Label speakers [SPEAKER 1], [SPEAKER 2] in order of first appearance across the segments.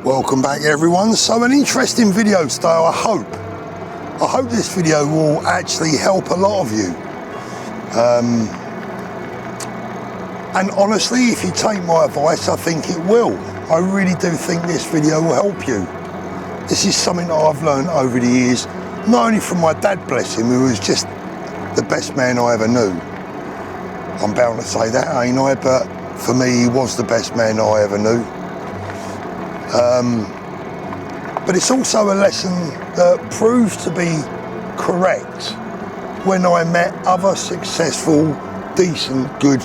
[SPEAKER 1] Welcome back everyone. So an interesting video today, I hope this video will actually help a lot of you. And honestly, if you take my advice, I think it will. I really do think this video will help you. This is something that I've learned over the years, not only from my dad, bless him, who was just the best man I ever knew. I'm bound to say that, ain't I? But for me, he was the best man I ever knew. But it's also a lesson that proves to be correct when I met other successful, decent, good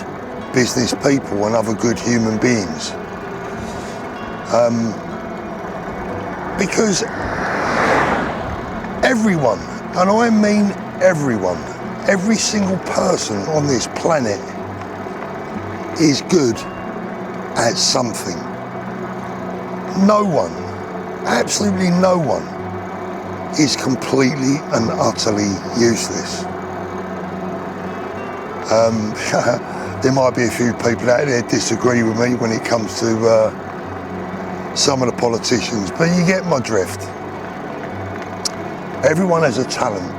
[SPEAKER 1] business people and other good human beings. Because everyone, and I mean everyone, every single person on this planet is good at something. No one, absolutely no one, is completely and utterly useless. There might be a few people out there disagree with me when it comes to some of the politicians, but you get my drift. Everyone has a talent.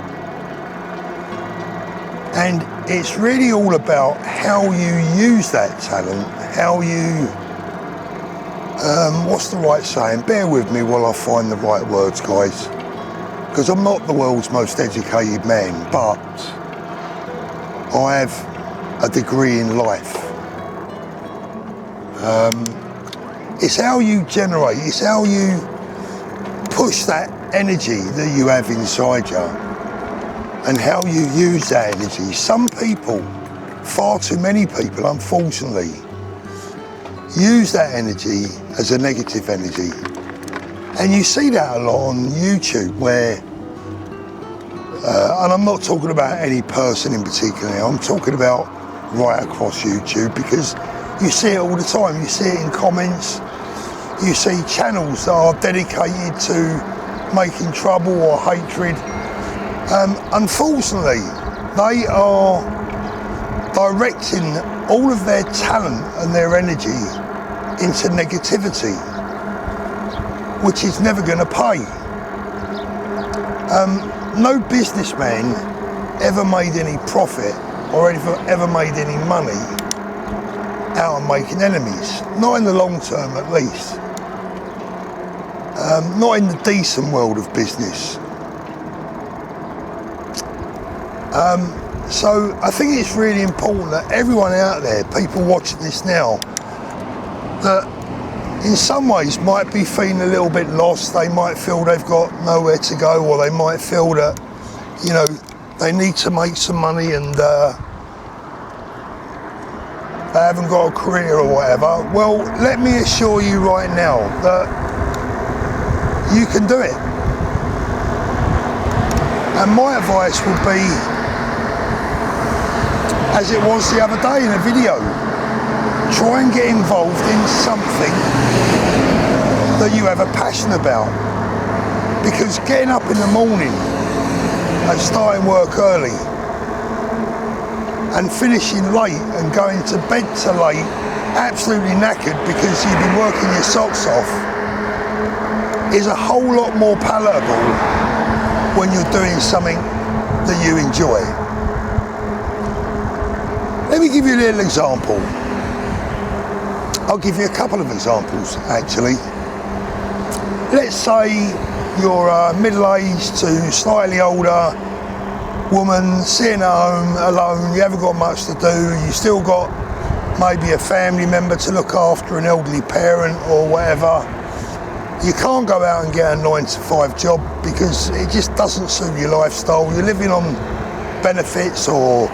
[SPEAKER 1] And it's really all about how you use that talent, how you, what's the right saying? Bear with me while I find the right words, guys. Because I'm not the world's most educated man, but I have a degree in life. It's how you generate, it's how you push that energy that you have inside you and how you use that energy. Some people, far too many people, unfortunately, use that energy as a negative energy. And you see that a lot on YouTube where, and I'm not talking about any person in particular, I'm talking about right across YouTube, because you see it all the time. You see it in comments, you see channels that are dedicated to making trouble or hatred. Unfortunately, they are directing all of their talent and their energy into negativity, which is never going to pay. No businessman ever made any profit or ever made any money out of making enemies. Not in the long term, at least. Not in the decent world of business. So I think it's really important that everyone out there, people watching this now, that in some ways might be feeling a little bit lost. They might feel they've got nowhere to go, or they might feel that, you know, they need to make some money and they haven't got a career or whatever. Well, let me assure you right now that you can do it. And my advice would be, as it was the other day in a video, try and get involved in something that you have a passion about. Because getting up in the morning and starting work early and finishing late and going to bed till late, absolutely knackered because you've been working your socks off, is a whole lot more palatable when you're doing something that you enjoy. Let me give you a little example. I'll give you a couple of examples, actually. Let's say you're a middle-aged to slightly older woman sitting at home alone. You haven't got much to do. You still got maybe a family member to look after, an elderly parent or whatever. You can't go out and get a 9-to-5 job because it just doesn't suit your lifestyle. You're living on benefits or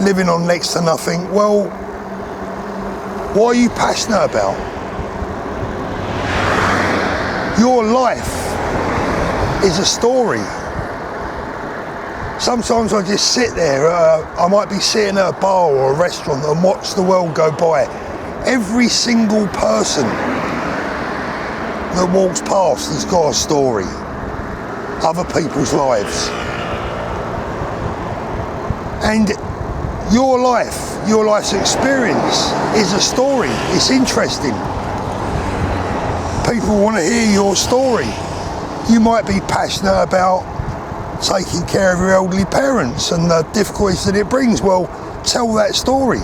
[SPEAKER 1] living on next to nothing. Well, what are you passionate about? Your life is a story. Sometimes I just sit there, I might be sitting at a bar or a restaurant and watch the world go by. Every single person that walks past has got a story, other people's lives. And your life's experience is a story. It's interesting. people want to hear your story. You might be passionate about taking care of your elderly parents and the difficulties that it brings. Well, tell that story.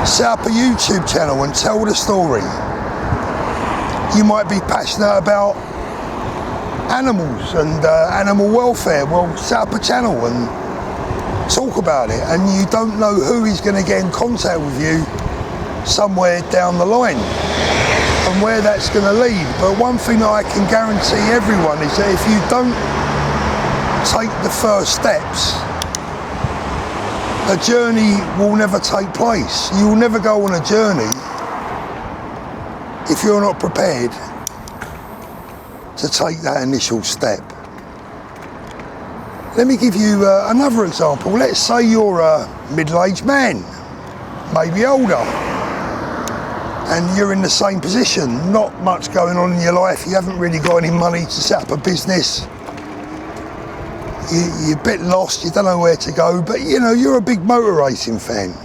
[SPEAKER 1] Set up a YouTube channel and tell the story. You might be passionate about animals and animal welfare. Well, set up a channel and talk about it. And you don't know who is going to get in contact with you somewhere down the line and where that's going to lead. But one thing that I can guarantee everyone is that if you don't take the first steps, a journey will never take place. You will never go on a journey if you're not prepared to take that initial step. Let me give you another example. Let's say you're a middle-aged man, maybe older, and you're in the same position, not much going on in your life, you haven't really got any money to set up a business, you're a bit lost, you don't know where to go, but you know, you're a big motor racing fan.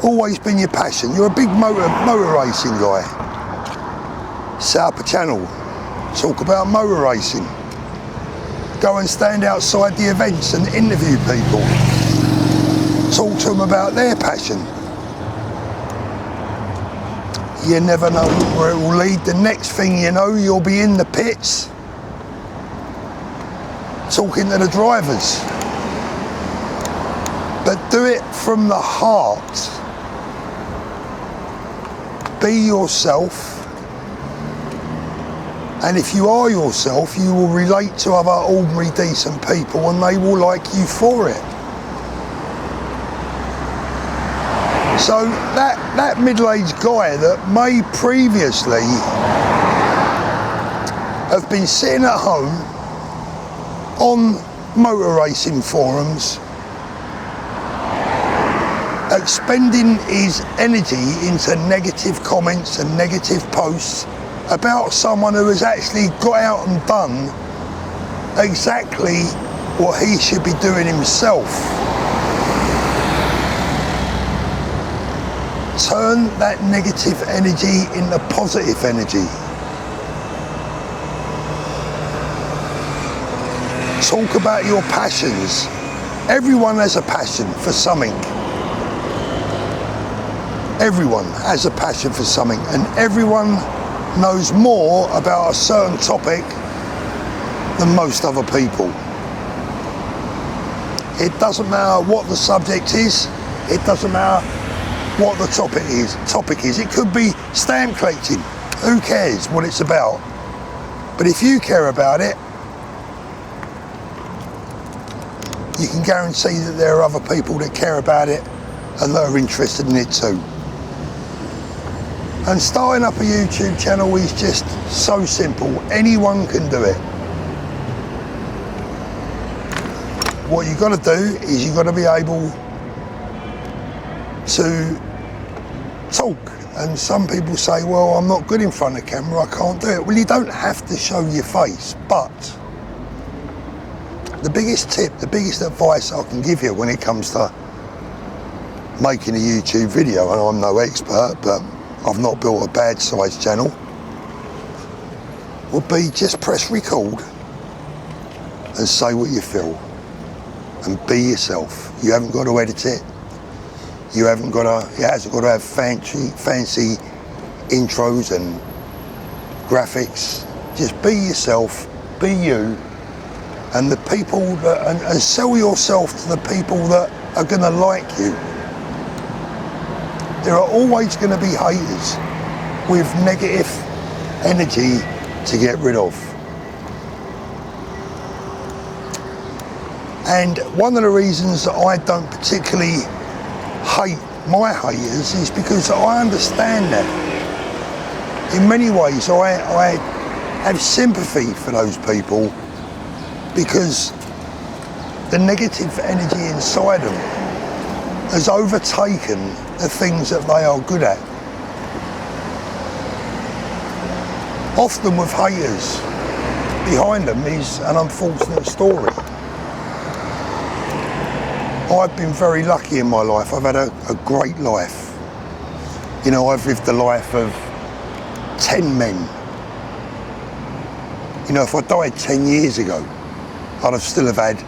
[SPEAKER 1] Always been your passion, you're a big motor racing guy. Set up a channel, talk about motor racing. Go and stand outside the events and interview people. Talk to them about their passion. You never know where it will lead. The next thing you know, you'll be in the pits talking to the drivers. But do it from the heart. Be yourself. And if you are yourself, you will relate to other ordinary, decent people and they will like you for it. So that middle-aged guy that may previously have been sitting at home on motor racing forums, expending his energy into negative comments and negative posts about someone who has actually got out and done exactly what he should be doing himself. Turn that negative energy into positive energy. Talk about your passions. Everyone has a passion for something. Everyone has a passion for something, and everyone knows more about a certain topic than most other people. It doesn't matter what the subject is, it doesn't matter what the topic is. It could be stamp collecting, who cares what it's about? But if you care about it, you can guarantee that there are other people that care about it and that are interested in it too. And starting up a YouTube channel is just so simple. Anyone can do it. What you've got to do is you've got to be able to talk. And some people say, well, I'm not good in front of the camera, I can't do it. Well, you don't have to show your face, but the biggest tip, the biggest advice I can give you when it comes to making a YouTube video, and I'm no expert, but I've not built a bad sized channel, would be just press record and say what you feel and be yourself. You haven't got to edit it. It hasn't got to have fancy intros and graphics. Just be yourself, be you, and the people that, and sell yourself to the people that are going to like you. There are always going to be haters with negative energy to get rid of. And one of the reasons that I don't particularly hate my haters is because I understand that. In many ways, I have sympathy for those people because the negative energy inside them has overtaken the things that they are good at. Often with haters, behind them is an unfortunate story. I've been very lucky in my life. I've had a great life. You know, I've lived the life of 10 men. You know, if I died 10 years ago, I'd have still have had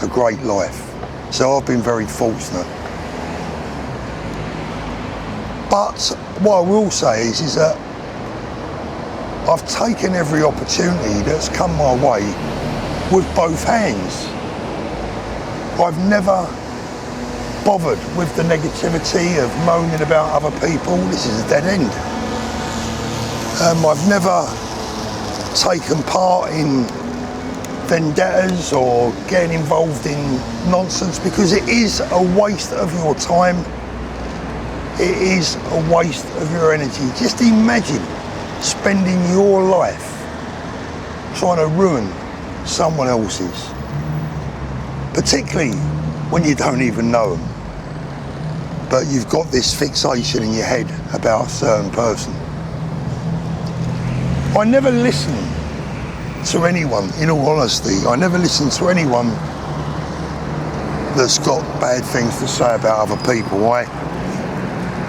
[SPEAKER 1] a great life. So I've been very fortunate. But what I will say is that I've taken every opportunity that's come my way with both hands. I've never bothered with the negativity of moaning about other people. This is a dead end. I've never taken part in vendettas or getting involved in nonsense, because it is a waste of your time. It is a waste of your energy. Just imagine spending your life trying to ruin someone else's, particularly when you don't even know them, but you've got this fixation in your head about a certain person. I never listen to anyone, in all honesty. I never listen to anyone that's got bad things to say about other people. I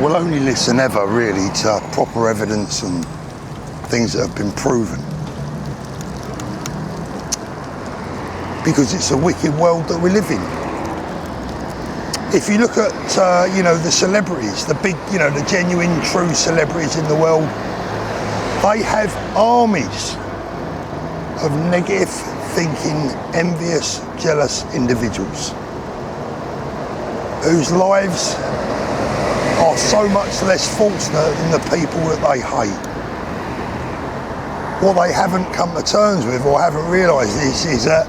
[SPEAKER 1] will only listen ever really to proper evidence and things that have been proven. Because it's a wicked world that we live in. If you look at, you know, the celebrities, the big, you know, the genuine, true celebrities in the world, they have armies of negative thinking, envious, jealous individuals whose lives are so much less fortunate than the people that they hate. What they haven't come to terms with or haven't realised is that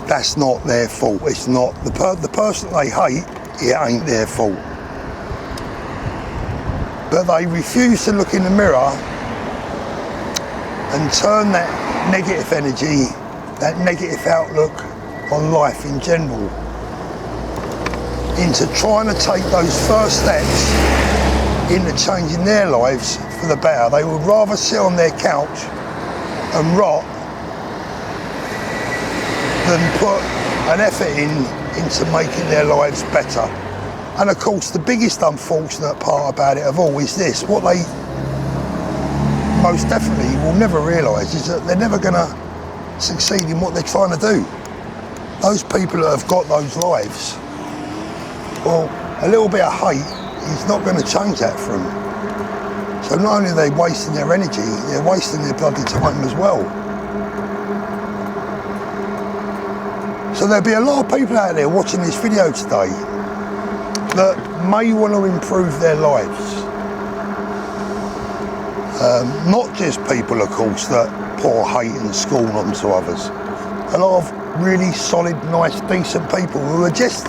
[SPEAKER 1] that's not their fault. It's not the person they hate, it ain't their fault. But they refuse to look in the mirror and turn that negative energy, that negative outlook on life in general, into trying to take those first steps into changing their lives for the better. They would rather sit on their couch and rot than put an effort into making their lives better. And of course, the biggest unfortunate part about it of all is this: what they most definitely will never realise is that they're never going to succeed in what they're trying to do. Those people that have got those lives, well, a little bit of hate is not going to change that for them. So not only are they wasting their energy, they're wasting their bloody time as well. So there'll be a lot of people out there watching this video today that may want to improve their lives. Not just people, of course, that pour hate and scorn onto others. A lot of really solid, nice, decent people who are just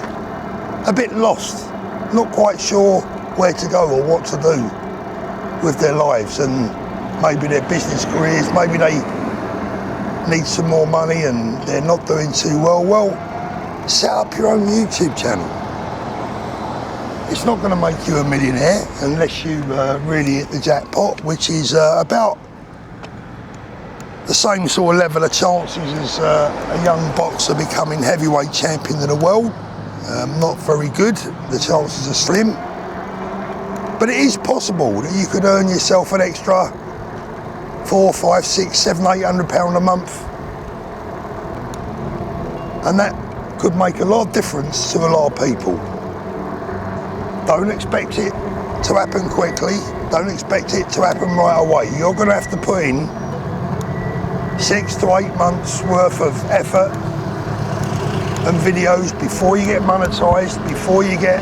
[SPEAKER 1] a bit lost, not quite sure where to go or what to do with their lives and maybe their business careers. Maybe they need some more money and they're not doing too well. Well, set up your own YouTube channel. It's not going to make you a millionaire unless you really hit the jackpot, which is about the same sort of level of chances as a young boxer becoming heavyweight champion of the world. Not very good, the chances are slim. But it is possible that you could earn yourself an extra £400, £500, £600, £700, £800 a month. And that could make a lot of difference to a lot of people. Don't expect it to happen quickly. Don't expect it to happen right away. You're going to have to put in 6 to 8 months worth of effort and videos before you get monetized, before you get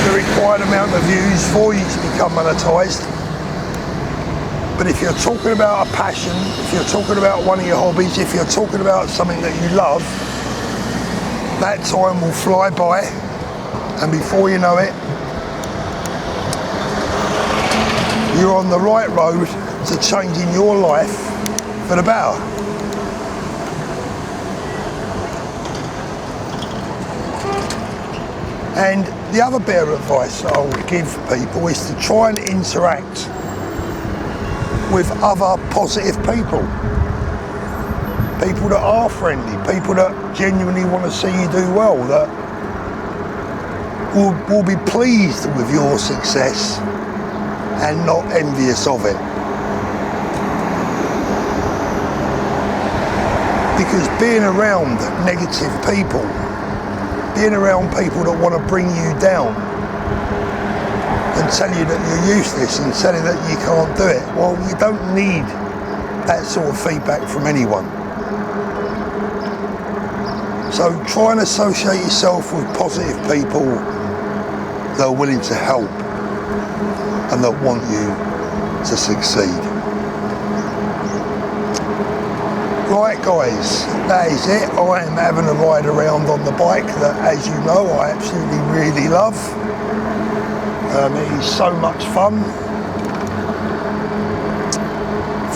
[SPEAKER 1] the required amount of views for you to become monetized. But if you're talking about a passion, if you're talking about one of your hobbies, if you're talking about something that you love, that time will fly by, and before you know it, you're on the right road to changing your life for the better. And the other bit of advice I would give people is to try and interact with other positive people. People that are friendly, people that genuinely want to see you do well, that will be pleased with your success and not envious of it. Because being around negative people, being around people that want to bring you down and tell you that you're useless and tell you that you can't do it, well, you don't need that sort of feedback from anyone. So try and associate yourself with positive people that are willing to help and that want you to succeed. Right guys, that is it. I am having a ride around on the bike that, as you know, I absolutely really love. It is so much fun.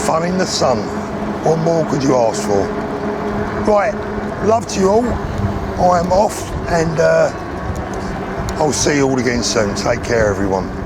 [SPEAKER 1] Fun in the sun. What more could you ask for? Right, love to you all. I am off and I'll see you all again soon. Take care everyone.